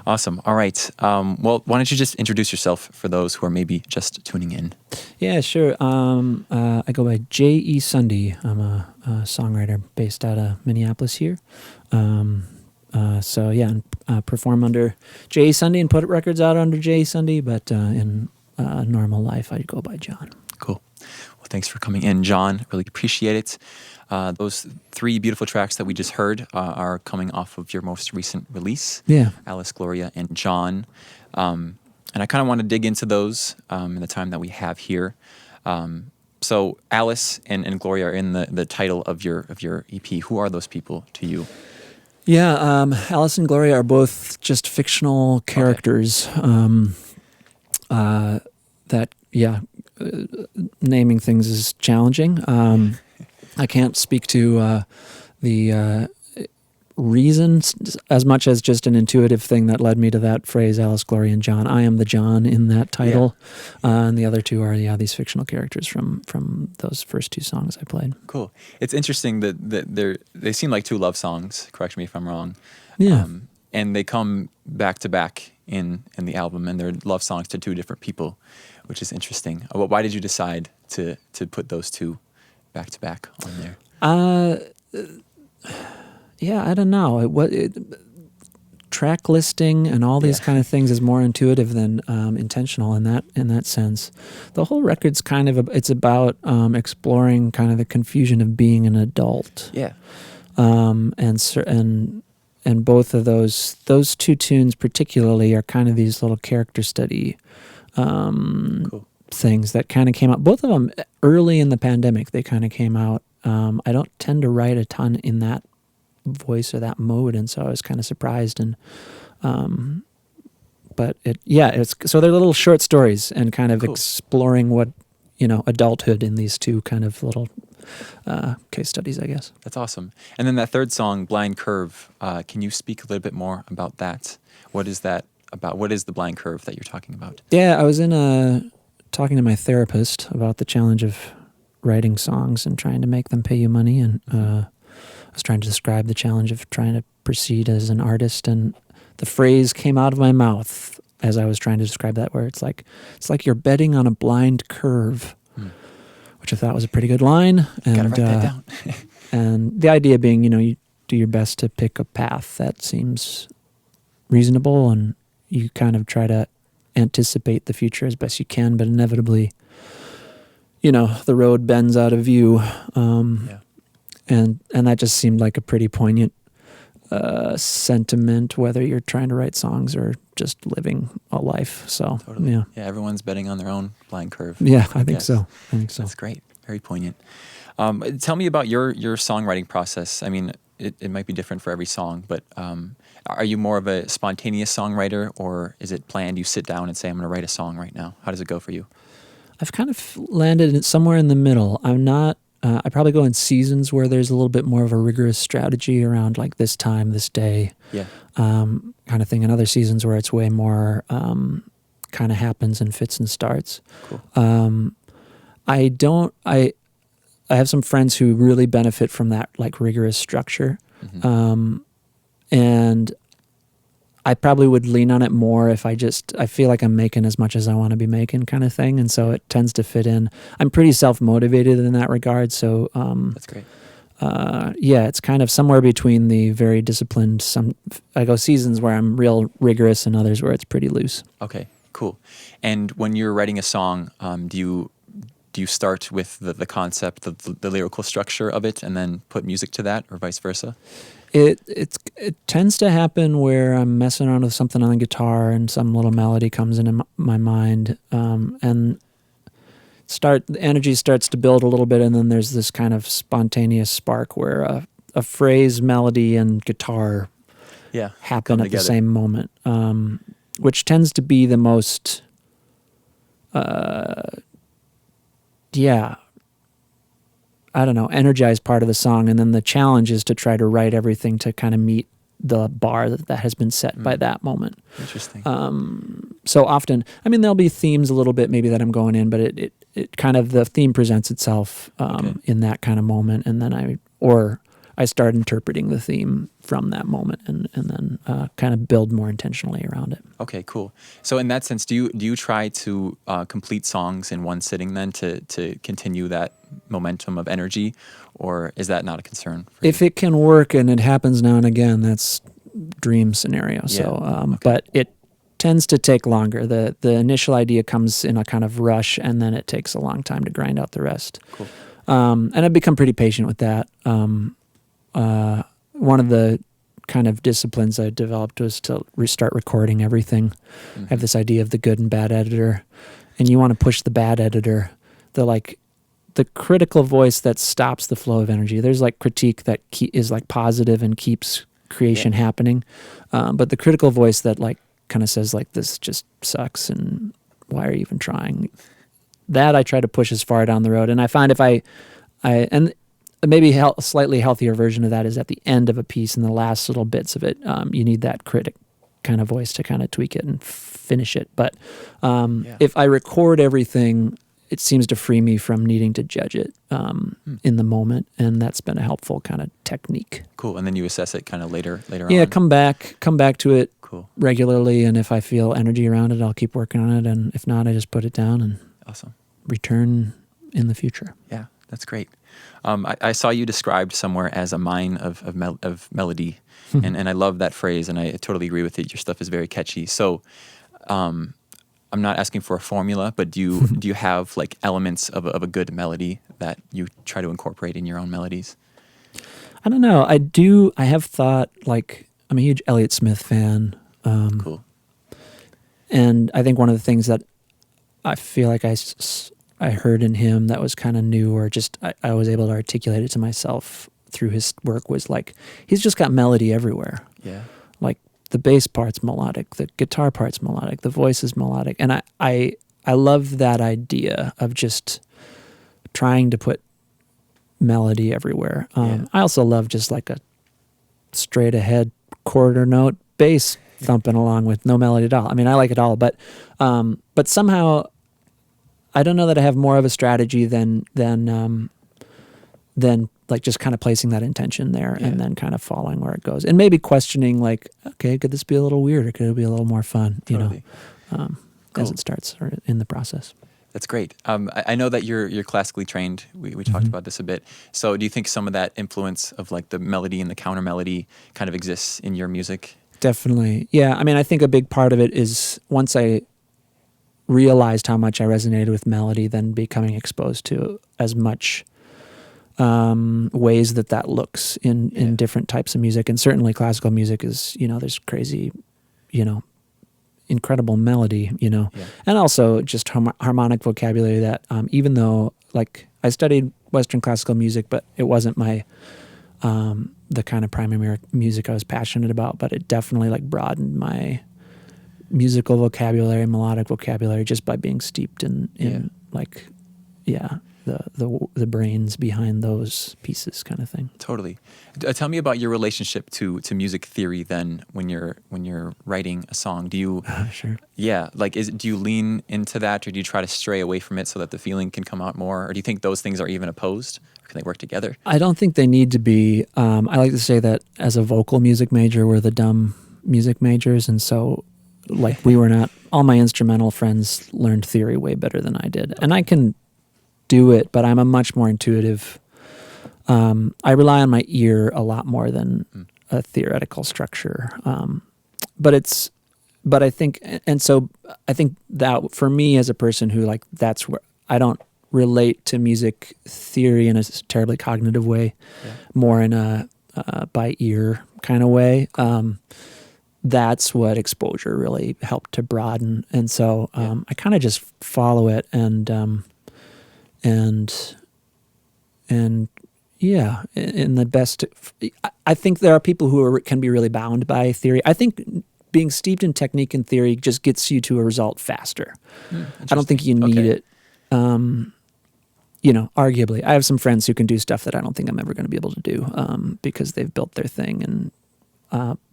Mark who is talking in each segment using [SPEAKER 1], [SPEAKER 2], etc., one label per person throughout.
[SPEAKER 1] Awesome. All right. Well, why don't you just introduce yourself for those who are maybe just tuning in?
[SPEAKER 2] Yeah, sure. I go by J.E. Sunde. I'm a songwriter based out of Minneapolis here. Perform under J.E. Sunde and put records out under J.E. Sunde, but in normal life, I go by John.
[SPEAKER 1] Cool. Well, thanks for coming in, John. Really appreciate it. Those 3 beautiful tracks that we just heard are coming off of your most recent release, Alice, Gloria, and John. And I kind of want to dig into those in the time that we have here. So Alice and Gloria are in the title of your EP. Who are those people to you?
[SPEAKER 2] Yeah, Alice and Gloria are both just fictional characters. Naming things is challenging. I can't speak to the reasons as much as just an intuitive thing that led me to that phrase, Alice, Gloria, and John. I am the John in that title. And the other 2 are, these fictional characters from those first 2 songs I played.
[SPEAKER 1] Cool. It's interesting that they seem like 2 love songs, correct me if I'm wrong.
[SPEAKER 2] Yeah.
[SPEAKER 1] And they come back to back in the album, and they're love songs to 2 different people, which is interesting. Why did you decide to put those 2 back to back on there?
[SPEAKER 2] I don't know. Track listing and all these kind of things is more intuitive than intentional in that sense. The whole record's kind of it's about exploring kind of the confusion of being an adult.
[SPEAKER 1] Yeah.
[SPEAKER 2] And both of those 2 tunes particularly are kind of these little character study
[SPEAKER 1] cool.
[SPEAKER 2] things that kind of came out. Both of them early in the pandemic. They kind of came out. I don't tend to write a ton in that voice or that mode, and so I was kind of surprised. And so they're little short stories and kind of exploring what adulthood in these 2 kind of little case studies, I guess.
[SPEAKER 1] That's awesome. And then that 3rd song, Blind Curve, can you speak a little bit more about that? What is that about? What is the blind curve that you're talking about?
[SPEAKER 2] Yeah, I was talking to my therapist about the challenge of writing songs and trying to make them pay you money, and I was trying to describe the challenge of trying to proceed as an artist, and the phrase came out of my mouth as I was trying to describe that, where it's like you're betting on a blind curve, which I thought was a pretty good line. And
[SPEAKER 1] gotta write that down.
[SPEAKER 2] And the idea being, you do your best to pick a path that seems reasonable, and you kind of try to anticipate the future as best you can, but inevitably, the road bends out of view. And that just seemed like a pretty poignant sentiment, whether you're trying to write songs or just living a life. So,
[SPEAKER 1] totally.
[SPEAKER 2] Yeah,
[SPEAKER 1] everyone's betting on their own blind curve.
[SPEAKER 2] Yeah, I think so.
[SPEAKER 1] That's great. Very poignant. Tell me about your songwriting process. I mean, it might be different for every song, but are you more of a spontaneous songwriter, or is it planned? You sit down and say, I'm going to write a song right now. How does it go for you?
[SPEAKER 2] I've kind of landed somewhere in the middle. I'm not, I probably go in seasons where there's a little bit more of a rigorous strategy around like this time, this day, kind of thing, and other seasons where it's way more kind of happens and fits and starts.
[SPEAKER 1] Cool.
[SPEAKER 2] I have some friends who really benefit from that like rigorous structure.
[SPEAKER 1] Mm-hmm.
[SPEAKER 2] And I probably would lean on it more if I feel like I'm making as much as I want to be making kind of thing. And so it tends to fit in. I'm pretty self-motivated in that regard. So,
[SPEAKER 1] that's great.
[SPEAKER 2] It's kind of somewhere between the very disciplined, I go seasons where I'm real rigorous and others where it's pretty loose.
[SPEAKER 1] Okay, cool. And when you're writing a song, do you start with the concept, the lyrical structure of it, and then put music to that, or vice versa?
[SPEAKER 2] It tends to happen where I'm messing around with something on the guitar and some little melody comes into my mind, and the energy starts to build a little bit, and then there's this kind of spontaneous spark where a phrase, melody, and guitar happen at the same moment, which tends to be the most energized part of the song. And then the challenge is to try to write everything to kind of meet the bar that has been set by that moment.
[SPEAKER 1] Interesting.
[SPEAKER 2] So often, there'll be themes a little bit maybe that I'm going in, but it kind of, the theme presents itself in that kind of moment. And then I start interpreting the theme from that moment, and then kind of build more intentionally around it.
[SPEAKER 1] Okay, cool. So in that sense, do you try to complete songs in one sitting then to continue that momentum of energy, or is that not a concern for
[SPEAKER 2] If
[SPEAKER 1] you?
[SPEAKER 2] it can work and it happens now and again, that's dream scenario.
[SPEAKER 1] Yeah.
[SPEAKER 2] So,
[SPEAKER 1] Okay.
[SPEAKER 2] but it tends to take longer. The initial idea comes in a kind of rush, and then it takes a long time to grind out the rest.
[SPEAKER 1] Cool.
[SPEAKER 2] And I've become pretty patient with that. One of the kind of disciplines I developed was to restart recording everything. I have this idea of the good and bad editor, and you want to push the bad editor, the critical voice that stops the flow of energy. There's like critique that is like positive and keeps creation happening, but the critical voice that like kind of says like, this just sucks and why are you even trying? That I try to push as far down the road, and I find if I and maybe a slightly healthier version of that is at the end of a piece in the last little bits of it, you need that critic kind of voice to kind of tweak it and finish it. But if I record everything, it seems to free me from needing to judge it in the moment, and that's been a helpful kind of technique.
[SPEAKER 1] Cool. And then you assess it kind of later on.
[SPEAKER 2] Yeah, come back to it
[SPEAKER 1] cool.
[SPEAKER 2] regularly, and if I feel energy around it, I'll keep working on it, and if not, I just put it down and
[SPEAKER 1] awesome.
[SPEAKER 2] Return in the future.
[SPEAKER 1] Yeah, that's great. I saw you described somewhere as a mine of melody, and I love that phrase, and I totally agree with it. Your stuff is very catchy. So I'm not asking for a formula, but do you have like elements of a good melody that you try to incorporate in your own melodies?
[SPEAKER 2] I don't know. I have thought, like, I'm a huge Elliott Smith fan.
[SPEAKER 1] Cool.
[SPEAKER 2] And I think one of the things that I feel like I heard in him that was kind of new, or just I was able to articulate it to myself through his work, was like, he's just got melody everywhere.
[SPEAKER 1] Yeah.
[SPEAKER 2] Like the bass part's melodic, the guitar part's melodic, the voice is melodic. And I love that idea of just trying to put melody everywhere. I also love just like a straight ahead quarter note bass thumping along with no melody at all. I mean, I like it all, but somehow I don't know that I have more of a strategy than like just kind of placing that intention there and then kind of following where it goes, and maybe questioning like, okay, could this be a little weird, or could it be a little more fun?
[SPEAKER 1] Totally.
[SPEAKER 2] Cool. As it starts or in the process.
[SPEAKER 1] That's great. I know that you're classically trained. We talked about this a bit. So do you think some of that influence of like the melody and the counter melody kind of exists in your music?
[SPEAKER 2] Definitely. Yeah. I mean, I think a big part of it is once I realized how much I resonated with melody, then becoming exposed to as much ways that looks in different types of music. And certainly classical music is, there's crazy, incredible melody, and also just harmonic vocabulary that even though like I studied Western classical music, but it wasn't my the kind of primary music I was passionate about, but it definitely like broadened my musical vocabulary, melodic vocabulary, just by being steeped in the brains behind those pieces, kind of thing.
[SPEAKER 1] Totally. Tell me about your relationship to music theory. Then, when you're writing a song, do you?
[SPEAKER 2] Sure.
[SPEAKER 1] Yeah, like do you lean into that, or do you try to stray away from it so that the feeling can come out more, or do you think those things are even opposed, or can they work together?
[SPEAKER 2] I don't think they need to be. I like to say that as a vocal music major, we're the dumb music majors, and so. Like we were not, all my instrumental friends learned theory way better than I did. And I can do it, but I'm a much more intuitive, I rely on my ear a lot more than a theoretical structure. But I think, and so I think that for me as a person who like, that's where I don't relate to music theory in a terribly cognitive way, more in a by ear kind of way. That's what exposure really helped to broaden. And so I kind of just follow it and yeah, in the best, I think there are people who can be really bound by theory. I think being steeped in technique and theory just gets you to a result faster. I don't think you need it. Arguably, I have some friends who can do stuff that I don't think I'm ever going to be able to do because they've built their thing.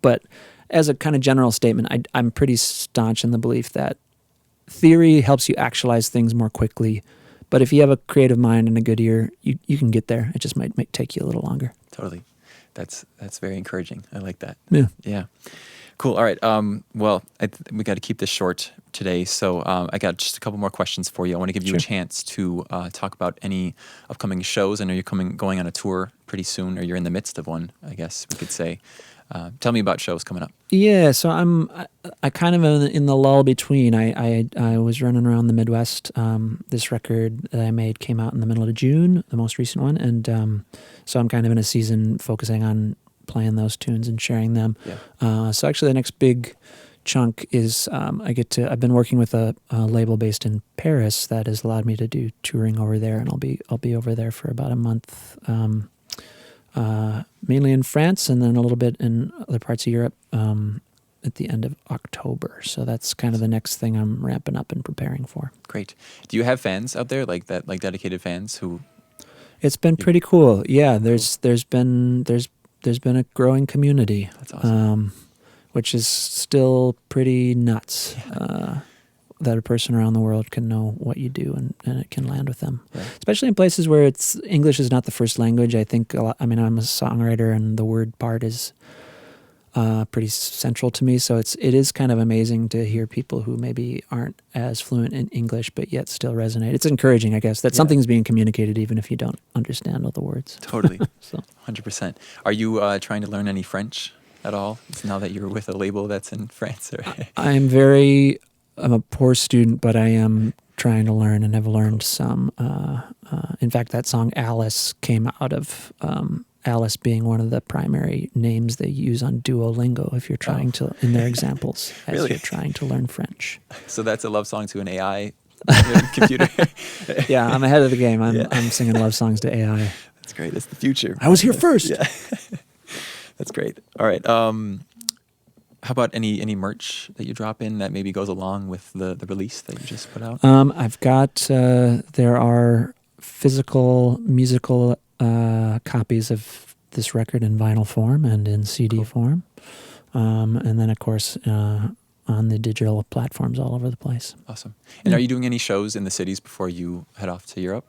[SPEAKER 2] But as a kind of general statement, I'm pretty staunch in the belief that theory helps you actualize things more quickly. But if you have a creative mind and a good ear, you can get there. It just might take you a little longer.
[SPEAKER 1] Totally. That's very encouraging. I like that.
[SPEAKER 2] Yeah.
[SPEAKER 1] Yeah. Cool. All right. Well, we got to keep this short today. So I got just a couple more questions for you. I want to give you a chance to talk about any upcoming shows. I know you're going on a tour pretty soon, or you're in the midst of one, I guess we could say. Tell me about shows coming up.
[SPEAKER 2] Yeah, so I kind of am in the lull between. I was running around the Midwest. This record that I made came out in the middle of June, the most recent one, and so I'm kind of in a season focusing on playing those tunes and sharing them.
[SPEAKER 1] Yeah.
[SPEAKER 2] So actually, the next big chunk is I've been working with a label based in Paris that has allowed me to do touring over there, and I'll be over there for about a month. Mainly in France and then a little bit in other parts of Europe at the end of October. So that's kind of the next thing I'm ramping up and preparing for.
[SPEAKER 1] Great. Do you have fans out there like that, like dedicated fans who?
[SPEAKER 2] It's been pretty cool. Yeah, there's been a growing community.
[SPEAKER 1] That's awesome.
[SPEAKER 2] Which is still pretty nuts.
[SPEAKER 1] Yeah.
[SPEAKER 2] That a person around the world can know what you do and it can land with them.
[SPEAKER 1] Right.
[SPEAKER 2] Especially in places where English is not the first language. I think I'm a songwriter and the word part is pretty central to me. So it is kind of amazing to hear people who maybe aren't as fluent in English but yet still resonate. It's encouraging, I guess, that something's being communicated even if you don't understand all the words.
[SPEAKER 1] Totally.
[SPEAKER 2] So
[SPEAKER 1] 100%. Are you trying to learn any French at all now that you're with a label that's in France? Or
[SPEAKER 2] I'm a poor student, but I am trying to learn and have learned some. In fact, that song Alice came out of Alice being one of the primary names they use on Duolingo if you're trying to, in their examples, as
[SPEAKER 1] Really?
[SPEAKER 2] you're trying to learn French.
[SPEAKER 1] So that's a love song to an AI computer.
[SPEAKER 2] Yeah, I'm ahead of the game. I'm singing love songs to AI.
[SPEAKER 1] That's great. That's the future.
[SPEAKER 2] I was here first.
[SPEAKER 1] Yeah. That's great. All right. How about any merch that you drop in that maybe goes along with the release that you just put out?
[SPEAKER 2] I've got, there are physical musical copies of this record in vinyl form and in CD form. And then, of course, on the digital platforms all over the place.
[SPEAKER 1] Awesome. And are you doing any shows in the cities before you head off to Europe?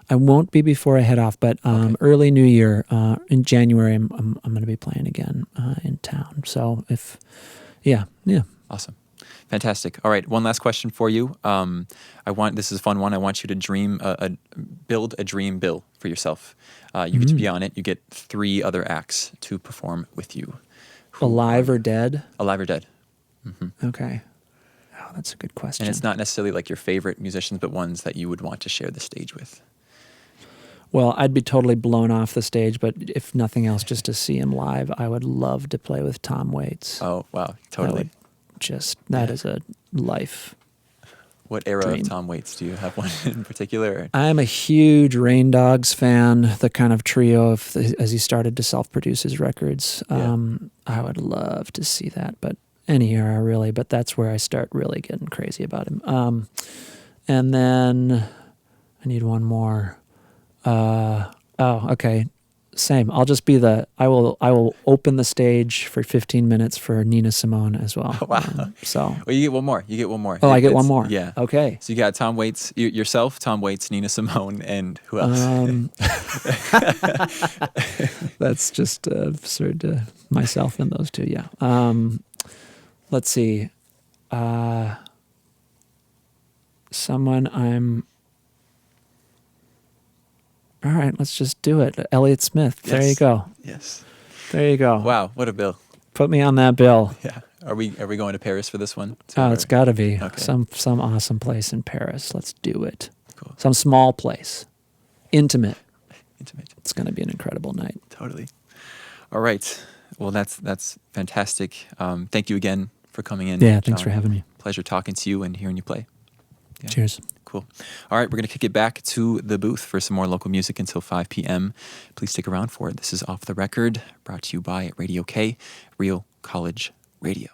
[SPEAKER 2] I won't be before I head off, but early New Year, in January, I'm going to be playing again in town. So yeah.
[SPEAKER 1] Awesome. Fantastic. All right, one last question for you. This is a fun one. I want you to build a dream bill for yourself. You get to be on it. You get 3 other acts to perform with you.
[SPEAKER 2] Alive or dead?
[SPEAKER 1] Alive or dead. Mm-hmm.
[SPEAKER 2] Okay. Oh, that's a good question.
[SPEAKER 1] And it's not necessarily like your favorite musicians, but ones that you would want to share the stage with.
[SPEAKER 2] Well, I'd be totally blown off the stage, but if nothing else, just to see him live, I would love to play with Tom Waits.
[SPEAKER 1] Oh, wow. Totally.
[SPEAKER 2] That is a life.
[SPEAKER 1] What era
[SPEAKER 2] dream.
[SPEAKER 1] of Tom Waits? Do you have one in particular?
[SPEAKER 2] I'm a huge Rain Dogs fan, the kind of trio as he started to self-produce his records. I would love to see that, but any era really, but that's where I start really getting crazy about him. And then I need one more. Okay. Same. I'll just be I will open the stage for 15 minutes for Nina Simone as well.
[SPEAKER 1] Oh, wow.
[SPEAKER 2] So.
[SPEAKER 1] Well, you get one more.
[SPEAKER 2] Oh, I get one more.
[SPEAKER 1] Yeah.
[SPEAKER 2] Okay.
[SPEAKER 1] So you got Tom Waits, yourself, Tom Waits, Nina Simone, and who else?
[SPEAKER 2] That's just absurd to myself and those two. Yeah. Let's see. All right, let's just do it. Elliott Smith.
[SPEAKER 1] Yes.
[SPEAKER 2] There you go.
[SPEAKER 1] Yes.
[SPEAKER 2] There you go.
[SPEAKER 1] Wow, what a bill.
[SPEAKER 2] Put me on that bill.
[SPEAKER 1] Yeah. Are we going to Paris for this one? Too,
[SPEAKER 2] Oh, it's got to be
[SPEAKER 1] okay.
[SPEAKER 2] some awesome place in Paris. Let's do it.
[SPEAKER 1] Cool.
[SPEAKER 2] Some small place. Intimate.
[SPEAKER 1] It's
[SPEAKER 2] going to be an incredible night.
[SPEAKER 1] Totally. All right. Well, that's fantastic. Thank you again for coming in.
[SPEAKER 2] Yeah,
[SPEAKER 1] John.
[SPEAKER 2] thanks for having me.
[SPEAKER 1] Pleasure talking to you and hearing you play. Yeah.
[SPEAKER 2] Cheers.
[SPEAKER 1] Cool. All right, we're going to kick it back to the booth for some more local music until 5 p.m. Please stick around for it. This is Off the Record, brought to you by Radio K, Real College Radio.